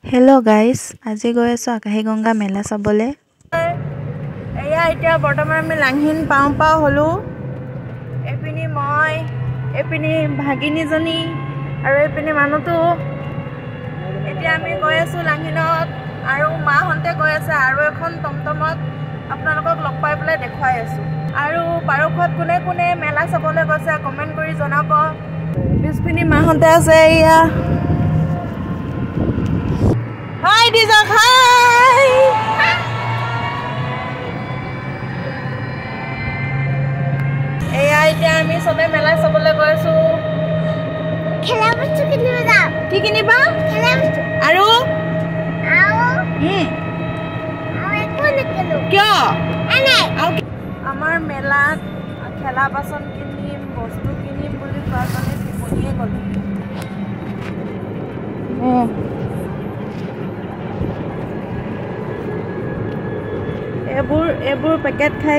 Hello guys, আজি গৈ আছো আকাশীগংগা মেলা চাবলে। এয়া এতিয়া বৰ্তমান আমি লাংহিন পাও হলো। এপিনি মই, এপিনি ভাগিনীজনী আৰু এপিনি মানুহটো। এতিয়া আমি গৈ আছো লাংহিনত আৰু মাহন্তে গৈ আছে আৰু এখন টমটমত আপোনালোকক লগ পাই পেলাই দেখুৱাই আছো। আৰু পাৰখত কোনে কোনে মেলা চাবলে গৈছে কমেন্ট কৰি জনাব। পিছপিনি মাহন্তে আছে এয়া। Hi Dizak, hi! এতিয়া আমি সবে মেলা চাবলে গৈ আছো। খেলা বস্তু কিনিব যাম। কি কিনিবা? খেলা বস্তু। আৰু একো নিকিনো। কিয়? এনে। আমাৰ মেলাত খেলা বাচন কিনিম, বস্তু কিনিম বুলি কোৱাজনে টোপনিয়ে গ'ল। এইবোৰ পেকেট খাই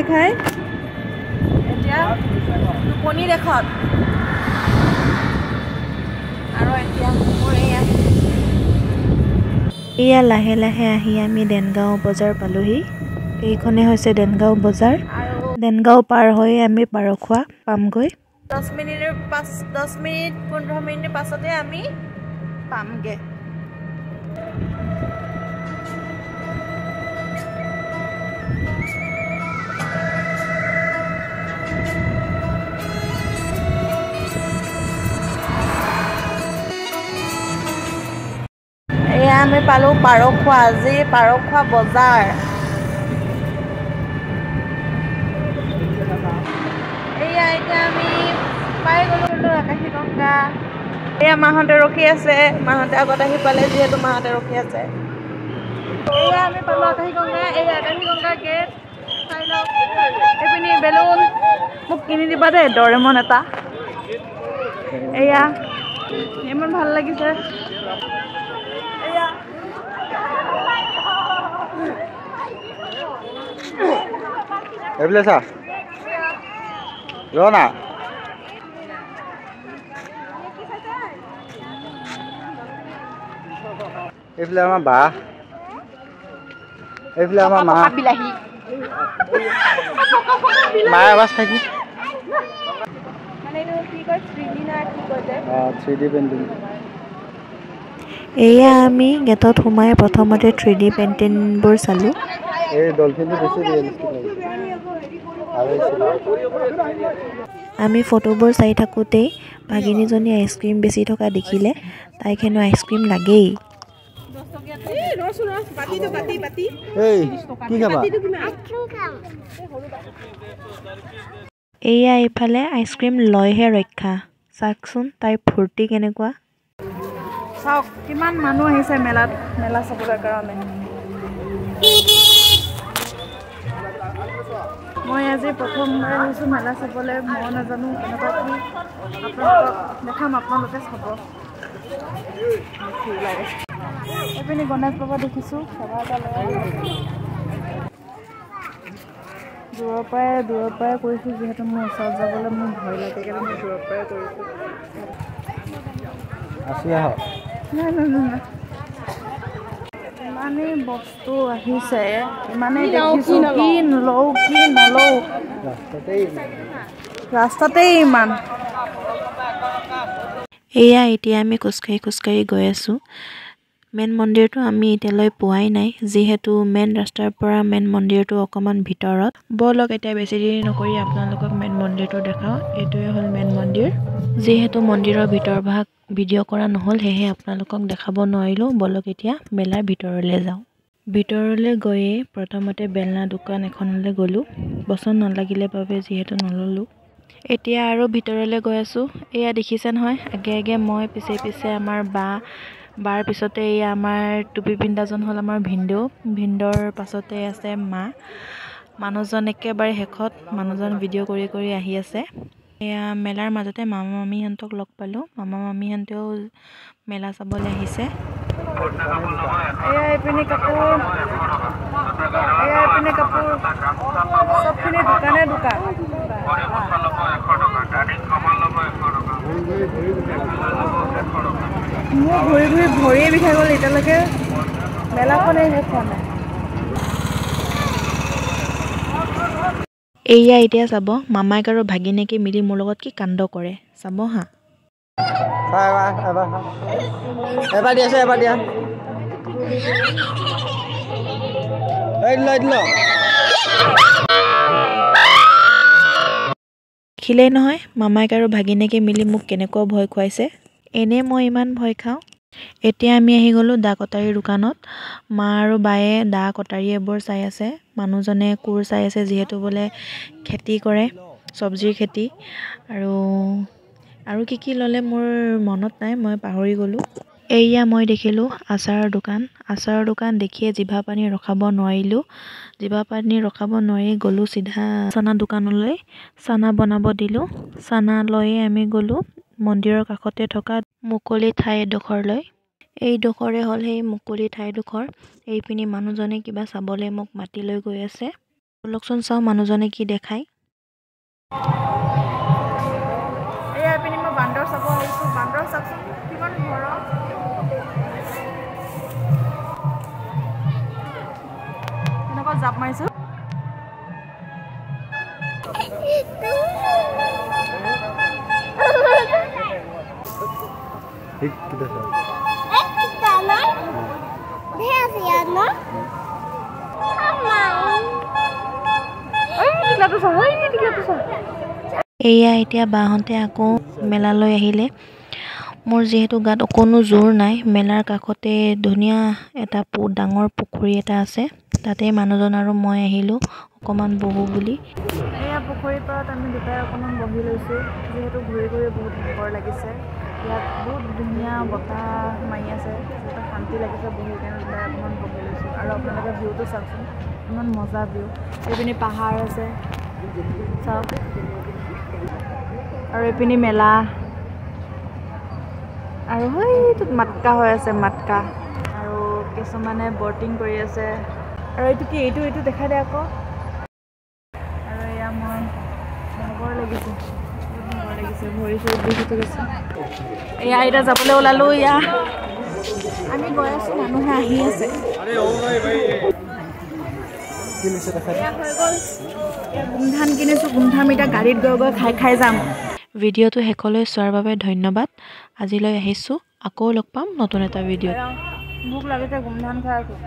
এতিয়া টোপনি দেখত আৰু এতিয়া এয়া লাহে লাহে আহি আমি দেনগাঁও বজাৰ পালোহি। এইখনে হৈছে দেনগাঁও বজাৰ। দেনগাঁও পাৰ হৈ আমি পাৰখোৱা পামগৈ। 10 মিনিট 15 মিনিট পাছতে আমি পামগে। আমি পালো পাৰখোৱা, আজি পাৰখোৱা বজাৰ। এতিয়া আমি পাই গলো আকাশীগংগা। মাহতে ৰখি আছে, মাহতে আগত আহি পালে যিহেতু মাহতে ৰখি আছে। আমি পালো আকাশীগংগা। আকাশীগংগা গেট চাই লওক। এইপিনি বেলুন মোক কিনি দিবা দেই, ডৰেমন এটা। ইমান ভাল লাগিছে। এইফালে চা ৰ না এইফালে আমাৰ বা, এইফালে আমাৰ মা বিলাহী মায়ে আৱাজ থাকি 3D পেইণ্টিং। এয়া আমি গেটত সোমাই প্ৰথমতে 3D পেইণ্টিংবোৰ চালো। এই ডলফিনটো বেছি ৰিয়েলিষ্টিক লাগিছে। আমি ফটোবোৰ চাই থাকোঁতেই ভাগিনীজনী আইচক্ৰীম বেচি থকা দেখিলে। তাইক হেনো আইচক্ৰীম লাগেই। এয়া এইফালে আইচক্ৰীম লৈহে ৰক্ষা। চাওকচোন তাইৰ ফূৰ্তি কেনেকুৱা। চাওক কিমান মানুহ আহিছে মেলা চাবলৈ কাৰণে। মই আজি প্ৰথমবাৰ আহিছো মেলা চাবলৈ। মই নাজানো কেনেকুৱা কি, আপোনালোকক দেখাম, আপোনালোকে চাব। এইপিনি গণেশ বাবা দেখিছো, সেৱা এটা লৈ দূৰৰ পৰাই কৰিছো, যিহেতু মোৰ ওচৰত যাবলৈ মোৰ ভয় লাগে কাৰণে মই দূৰৰ পৰাই কৰিছো। নাই। ইমানেই বস্তু আহিছে, ইমানেই দেখিছো, কি নলওঁ ৰাস্তাতেই ইমান। এয়া এতিয়া আমি খোজকাঢ়ি গৈ আছো। মেইন মন্দিৰটো আমি এতিয়ালৈ পোৱাই নাই, যিহেতু মেইন ৰাস্তাৰ পৰা মেইন মন্দিৰটো অকণমান ভিতৰত। ব'লক এতিয়া বেছি দেৰি নকৰি আপোনালোকক মেইন মন্দিৰটো দেখাওঁ। এইটোৱে হ'ল মেইন মন্দিৰ। যিহেতু মন্দিৰৰ ভিতৰ ভাগ ভিডিঅ' কৰা নহ'ল, সেয়েহে আপোনালোকক দেখাব নোৱাৰিলোঁ। ব'লক এতিয়া মেলাৰ ভিতৰলৈ যাওঁ। ভিতৰলৈ গৈয়ে প্ৰথমতে বেলনা দোকান এখনলৈ গ'লোঁ। পচন্দ নালাগিলে বাবে যিহেতু নল'লোঁ। এতিয়া আৰু ভিতৰলৈ গৈ আছোঁ। এয়া দেখিছে নহয়, আগে মই, পিছে আমাৰ বাৰ পিছতে এয়া আমাৰ টুপি পিন্ধাজন হ'ল আমাৰ ভিনদেউৰ পাছতে আছে মা। মানুহজন একেবাৰে শেষত, মানুহজন ভিডিঅ' কৰি আহি আছে। এয়া মেলাৰ মাজতে মামা মামীহঁতক লগ পালোঁ। মামা মামীহঁতেও মেলা চাবলৈ আহিছে। এইপিনে কাপোৰ, চবখিনি দোকান। মোৰ ঘূৰি ভৰিয়ে বিষাই গ'ল এতিয়ালৈকে। মেলাখনেই শেষ হোৱা নাই। এয়া এতিয়া চাব মামাইক আৰু ভাগিনীয়েকে মিলি মোৰ লগত কি কাণ্ড কৰে চাব হা। এবাৰ দিয়া আছে এবাৰ দিয়া দেখিলেই নহয় মামাইক আৰু ভাগিনীয়েকে মিলি মোক কেনেকুৱা ভয় খুৱাইছে। এনে মই ইমান ভয় খাওঁ। এতিয়া আমি আহি গ'লোঁ দা কটাৰীৰ দোকানত। মা আৰু বায়ে দা কটাৰী এইবোৰ চাই আছে। মানুহজনে কোৰ চাই আছে যিহেতু বোলে খেতি কৰে চব্জিৰ খেতি আৰু কি ল'লে মোৰ মনত নাই, মই পাহৰি গ'লোঁ। এয়া মই দেখিলোঁ আচাৰৰ দোকান দেখিয়ে জিভা পানী ৰখাব নোৱাৰি গ'লোঁ চিধা চানা দোকানলৈ। চানা বনাব দিলোঁ। চানা লৈয়ে আমি গ'লোঁ মন্দিৰৰ কাষতে থকা মুকলি ঠাই এডোখৰলৈ। এইডোখৰে হ'ল সেই মুকলি ঠাইডোখৰ। এইপিনি মানুহজনে কিবা চাবলৈ মোক মাতি লৈ গৈ আছে। বলকচোন চাওঁ মানুহজনে কি দেখায়। এয়া এইপিনি মই বান্দৰ চাব আহিছোঁ। বান্দৰ চাওকচোন কিমান ঘৰৰ। এনেকুৱা জাপ মাৰিছোঁ। এয়া এতিয়া বাহঁতে আকৌ মেলালৈ আহিলে। মোৰ যিহেতু গাত অকণো জোৰ নাই, মেলাৰ কাষতে ধুনীয়া এটা ডাঙৰ পুখুৰী এটা আছে, তাতে মানুহজন আৰু মই আহিলোঁ অকণমান বহো বুলি। এয়া পুখুৰীৰ পাৰত আমি দুটাই অকণমান বহি লৈছোঁ, যিহেতু ঘূৰি ঘূৰি বহুত ভাগৰ লাগিছে। ইয়াত বহুত ধুনীয়া বতাহ মাৰি আছে, যিহেতু শান্তি লাগিছে বহি কেনে দুটাই অকণমান বহি লৈছোঁ। আৰু আপোনালোকে ভিউটো চাওকচোন, ইমান মজা ভিউ। এইপিনি পাহাৰ আছে চাওক, আৰু এইপিনি মেলা, আৰু সেইটোত মাতকা হৈ আছে মাতকা, আৰু কিছুমানে বটিং কৰি আছে। আৰু এইটো কি এইটো দেখাই দে আকৌ। আৰু এয়া মই ভাগৰ লাগিছে, ভৰি চৰি বিষ উঠি গৈছে। এয়া এতিয়া যাবলৈ ওলালোঁ। এয়া আমি গৈ আছোঁ, মানুহে আহি আছে। এয়া হৈ গ'ল, এয়া গোমধান কিনিছোঁ। গোমধান এতিয়া গাড়ীত গৈ গৈ খাই যাম। ভিডিঅ'টো শেষলৈ চোৱাৰ বাবে ধন্যবাদ। আজিলৈ আহিছোঁ, আকৌ লগ পাম নতুন এটা ভিডিঅ'ত। ভোক লাগিছে, গোমধান খাই আছোঁ।